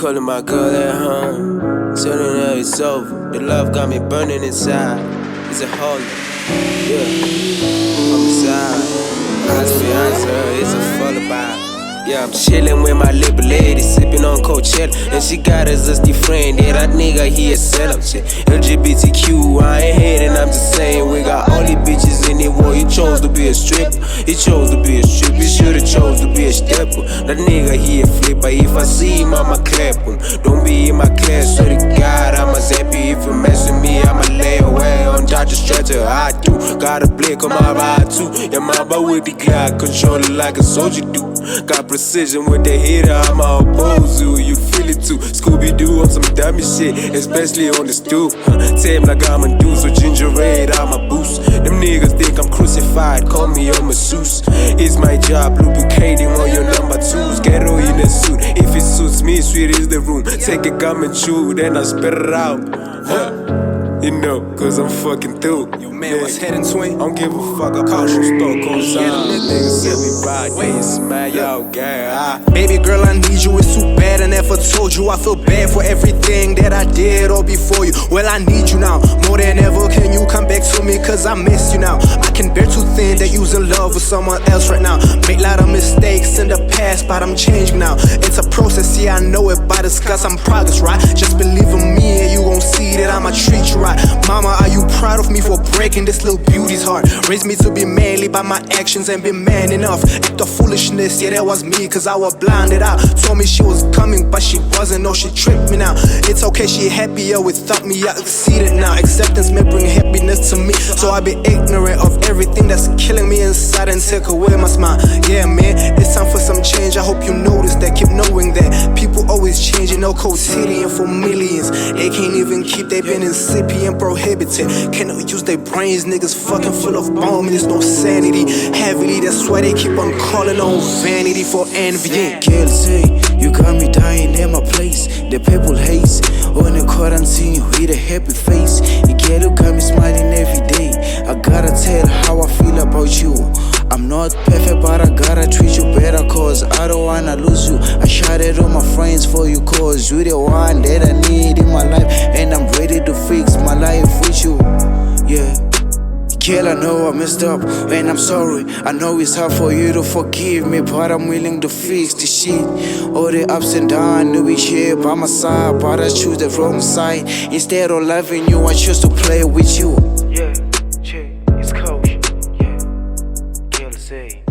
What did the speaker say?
calling my girl at home, telling her it's over. The love got me burning inside. It's a hole, yeah, homicide. I just be honest, it's a fullaby. Yeah, I'm chillin' with my little lady, sippin' on Coachella, and she got a zesty friend. Yeah, that nigga, he a sellout shit. L.G.B.T.Q, I ain't hating, I'm just saying we got all these bitches in the war. He chose to be a stripper, he chose to be a stripper. He should've chose to be a stepper. That nigga, he a flipper. If I see him, I'ma clap him. Don't be in my class, so to God, I'ma zap you. If you mess with me, I'ma lay away on Dr. Stretcher. I do, got a blick on my ride too. Yeah, my boy with the Glock, control it like a soldier do. Got precision with the hitter, I'ma oppose you. You feel it too. Scooby-Doo on some dummy shit, especially on the stoop. Tame like I'm a dude, so ginger red, I'm a boost. Them niggas think I'm crucified, call me a masseuse. It's my job, lubricating on your number twos. Ghetto in a suit, if it suits me, sweet is the room. Take a gum and chew, then I spit it out. You know, cause I'm fucking through. Yo, man, what's heading, twin? I don't give a fuck, I call you stuck on some niggas said we ride, wait, man, y'all gang. Baby girl, I need you, it's too bad. I never told you I feel bad for everything that I did all before you. Well, I need you now, more than ever. Can you come back to me, cause I miss you now. I can bear too thin that you's in love with someone else right now. Made a lot of mistakes in the past, but I'm changing now. It's a process, yeah, I know it by discuss. I'm progress, right? Just believe in me and you gon' see that I'ma treat you right. Mama, are you proud of me for breaking this little beauty's heart? Raised me to be manly by my actions and be man enough. Act of foolishness, yeah, that was me, cause I was blinded out. Told me she was coming, but she wasn't, no, she tricked me now. It's okay, she happier without me, I exceeded now. Acceptance may bring happiness to me, so I be ignorant of everything that's killing me inside and take away my smile. Yeah, man, it's time for some change. I hope you notice that, keep knowing that people always changing, no quotidian for millions. They can't even keep, they been incipient, prohibited. Cannot use their brains, niggas fucking full of bomb, and there's no sanity. Heavily, that's why they keep on calling on vanity for envying. Girl say, you got me dying in my place. The people hates on the quarantine with a happy face. You girl, you got me smiling every day. I gotta tell how I feel about you. I'm not perfect, but I gotta treat you better, cause I don't wanna lose you. I shouted all my friends for you, cause you the one that I need in my life, and I'm ready to fix my life with you. Yeah. Girl, I know I messed up, and I'm sorry. I know it's hard for you to forgive me, but I'm willing to fix the shit. All the ups and downs, you be here by my side, but I choose the wrong side. Instead of loving you, I choose to play with you. Yeah, it's coach. Yeah, girl, say.